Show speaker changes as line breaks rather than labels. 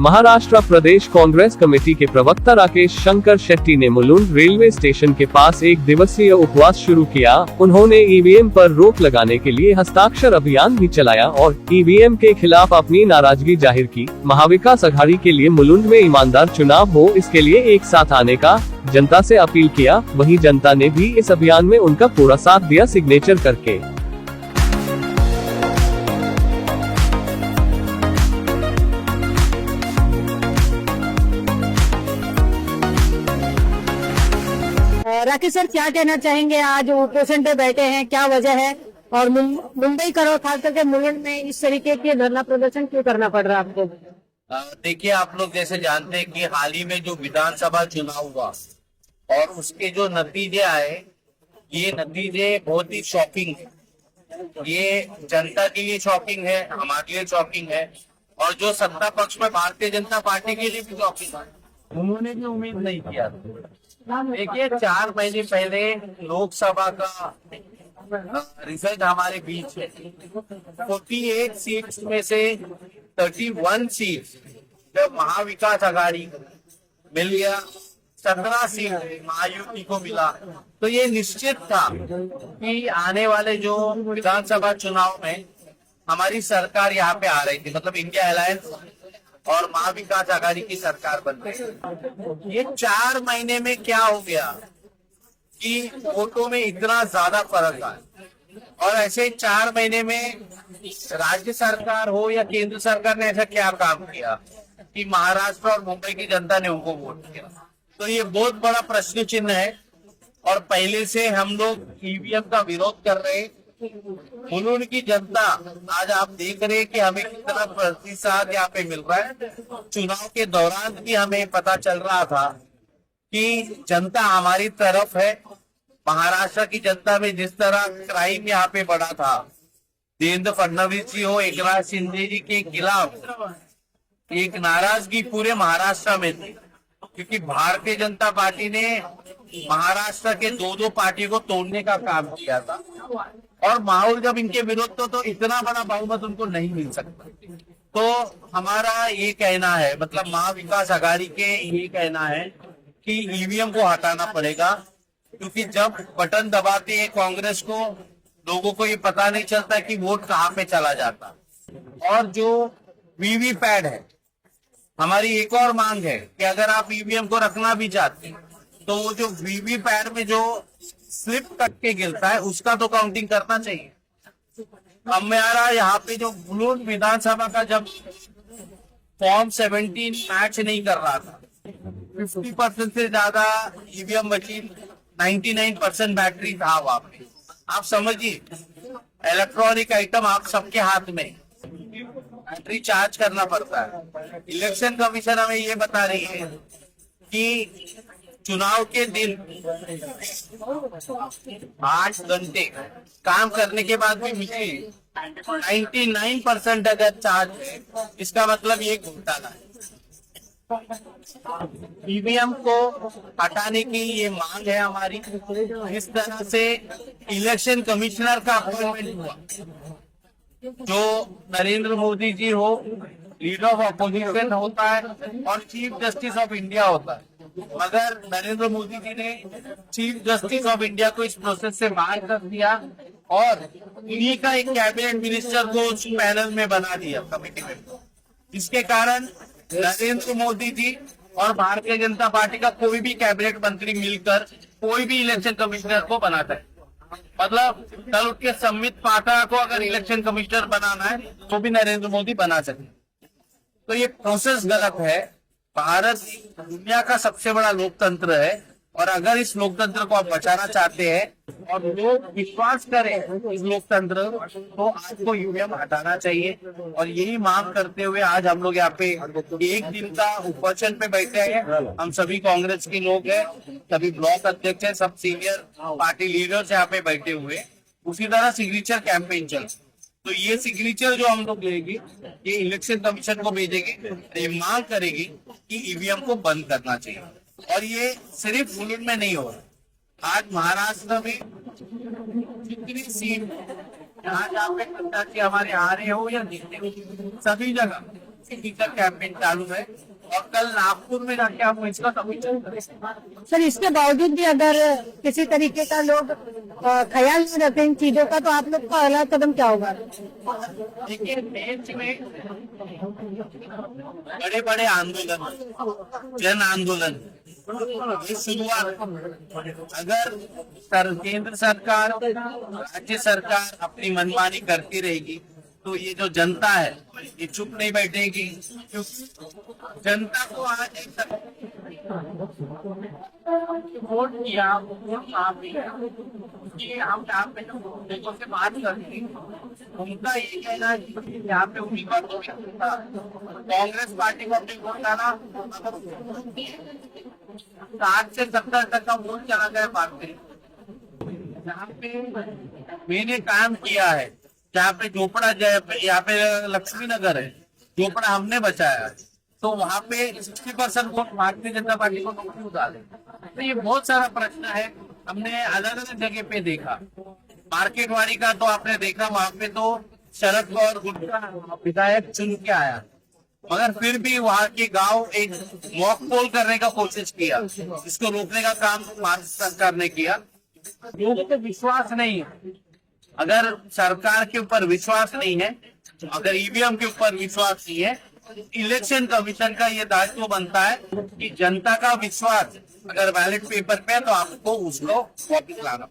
महाराष्ट्र प्रदेश Congress committee के प्रवक्ता राकेश शंकर शेट्टी ने मुलुंड रेलवे स्टेशन के पास एक दिवसीय उपवास शुरू किया। उन्होंने ईवीएम पर रोक लगाने के लिए हस्ताक्षर अभियान भी चलाया और ईवीएम के खिलाफ अपनी नाराजगी जाहिर की। महाविकास अघाड़ी के लिए मुलुंड में ईमानदार चुनाव हो, इसके लिए एक साथ आने का जनता से अपील किया। वहीं जनता ने भी इस अभियान में उनका पूरा साथ दिया सिग्नेचर करके।
राकेश सर, क्या कहना चाहेंगे? आज उपोषण पे बैठे हैं, क्या वजह है? और मुंबई करो, खास करके मुलुंड में इस तरीके के धरना प्रदर्शन क्यों करना पड़ रहा है आपको?
देखिए, आप लोग जैसे जानते हैं कि हाल ही में जो विधानसभा चुनाव हुआ और उसके जो नतीजे आए, ये नतीजे बहुत ही शॉकिंग है। ये जनता के लिए शॉकिंग है, हमारे लिए शॉकिंग है और जो सत्ता पक्ष में भारतीय जनता पार्टी के लिए भी शॉकिंग है। उन्होंने भी उम्मीद नहीं किया। देखिए, 4 महीने पहले लोकसभा का रिजल्ट हमारे बीच है। 48 सीट्स में से 31 सीट जब महाविकास अघाड़ी मिल गया, 17 सीट महायुति को मिला, तो ये निश्चित था कि आने वाले जो विधानसभा चुनाव में हमारी सरकार यहाँ पे आ रही थी, मतलब इंडिया अलायंस और महाविकास अघाड़ी की सरकार बन गई। ये 4 महीने में क्या हो गया कि वोटों में इतना ज्यादा फर्क आया। और ऐसे 4 महीने में राज्य सरकार हो या केंद्र सरकार ने ऐसा क्या काम किया कि महाराष्ट्र और मुंबई की जनता ने उनको वोट किया? तो ये बहुत बड़ा प्रश्न चिन्ह है और पहले से हम लोग ईवीएम का विरोध कर रहे हैं। मुलुंड की जनता, आज आप देख रहे हैं कि हमें कितना प्रतिशत यहाँ पे मिल रहा है। चुनाव के दौरान भी हमें पता चल रहा था कि जनता हमारी तरफ है। महाराष्ट्र की जनता में जिस तरह क्राइम यहाँ पे बढ़ा था, देवेंद्र फडणवीस जी हो, एकनाथ शिंदे जी के खिलाफ एक नाराजगी पूरे महाराष्ट्र में थी, क्योंकि भारतीय जनता पार्टी ने महाराष्ट्र के 2 पार्टी को तोड़ने का काम किया था और माहौल जब इनके विरोध तो इतना बड़ा बहुमत उनको नहीं मिल सकता। तो हमारा ये कहना है, मतलब महाविकास अघाड़ी के ये कहना है कि ईवीएम को हटाना पड़ेगा, क्योंकि जब बटन दबाते हैं कांग्रेस को, लोगों को ये पता नहीं चलता कि वोट कहाँ पे चला जाता। और जो वीवीपैट है, हमारी एक और मांग है कि अगर आप ईवीएम को रखना भी चाहते हैं तो वो जो वीवीपैट में जो स्लिप कट के गिरता है उसका तो काउंटिंग करना चाहिए। हमारा यहाँ पे जो मुलुंड विधानसभा का जब फॉर्म 17 मैच नहीं कर रहा था, 50% से ज्यादा ईवीएम मशीन, 99% बैटरी था वहां पे। आप समझिए, इलेक्ट्रॉनिक आइटम आप सबके हाथ में, बैटरी चार्ज करना पड़ता है। इलेक्शन कमीशन हमें ये बता रही है कि चुनाव के दिन 8 घंटे काम करने के बाद भी मुझे 99% अगर चार्ज है, इसका मतलब ये घोटाला है। ईवीएम को हटाने की ये मांग है हमारी। इस तरह से इलेक्शन कमिश्नर का अपॉइंटमेंट हुआ, जो नरेंद्र मोदी जी हो, लीडर ऑफ अपोजिशन होता है और चीफ जस्टिस ऑफ इंडिया होता है, मगर नरेंद्र मोदी जी ने चीफ जस्टिस ऑफ इंडिया को इस प्रोसेस से बाहर कर दिया और उन्हीं का एक कैबिनेट मिनिस्टर को उस पैनल में बना दिया, कमेटी में। इसके कारण नरेंद्र मोदी जी और भारतीय जनता पार्टी का कोई भी कैबिनेट मंत्री मिलकर कोई भी इलेक्शन कमिश्नर को बनाता है। मतलब कल उठ के संबित पात्रा को अगर इलेक्शन कमिश्नर बनाना है तो भी नरेंद्र मोदी बना सकते। तो ये प्रोसेस गलत है। भारत दुनिया का सबसे बड़ा लोकतंत्र है और अगर इस लोकतंत्र को आप बचाना चाहते हैं और लोग विश्वास करें इस लोकतंत्र, तो आपको ईवीएम हटाना चाहिए। और यही मांग करते हुए आज हम लोग यहाँ पे एक दिन का उपोषण पे बैठे हैं। हम सभी कांग्रेस के लोग हैं, सभी ब्लॉक अध्यक्ष हैं, सब सीनियर पार्टी लीडर्स यहाँ पे बैठे हुए। उसी तरह सिग्नेचर कैंपेन चल, तो ये सिग्नेचर जो हम लोग लेंगे, ये इलेक्शन कमीशन को भेजेंगे, ये मांग करेगी कि ईवीएम को बंद करना चाहिए। और ये सिर्फ मुलुंड में नहीं हो रहा, आज महाराष्ट्र में जितनी सीट जहाँ जहाँ पे हमारे आ रहे हो या जीते हो, सभी जगह का कैंपेन चालू है और कल नागपुर में जाके हम इसका समीक्षण करेंगे।
सर इसके बावजूद भी अगर किसी तरीके का लोग ख्याल नहीं रखें इन चीजों का, तो आप लोग का अगला कदम क्या होगा?
देखिए देश में बड़े बड़े आंदोलन, जन आंदोलन की शुरुआत अगर केंद्र सरकार, राज्य सरकार अपनी मनमानी करती रहेगी तो ये जो जनता है ये चुप नहीं बैठेगी, क्योंकि जनता को आज एक वोट किया, वोट माफी कि हम यहाँ पे लोगों से बात करते हैं, उनका ये कहना है कि यहाँ पे उम्मीदवार को कांग्रेस पार्टी को अपने वोट डाला 60 से 70 तक का वोट चला गया पार्टी। यहाँ पे मैंने काम किया है, जहाँ पे चोपड़ा यहाँ पे लक्ष्मी नगर है, चोपड़ा हमने बचाया, तो वहाँ पे 60% वोट भारतीय जनता पार्टी को क्यों डाले? तो ये बहुत सारा प्रश्न है, हमने अलग अलग जगह पे देखा। मार्केटवाड़ी का तो आपने देखा, वहाँ पे तो शरद पवार गुटका विधायक चुन के आया, मगर फिर भी वहाँ के गांव एक मॉक पोल करने का कोशिश किया, इसको रोकने का काम भारत सरकार ने किया। लोगों को विश्वास नहीं है, अगर सरकार के ऊपर विश्वास नहीं है, अगर ईवीएम के ऊपर विश्वास नहीं है, इलेक्शन कमीशन का ये दायित्व बनता है कि जनता का विश्वास अगर बैलेट पेपर पे है तो आपको उसको वापस लाना।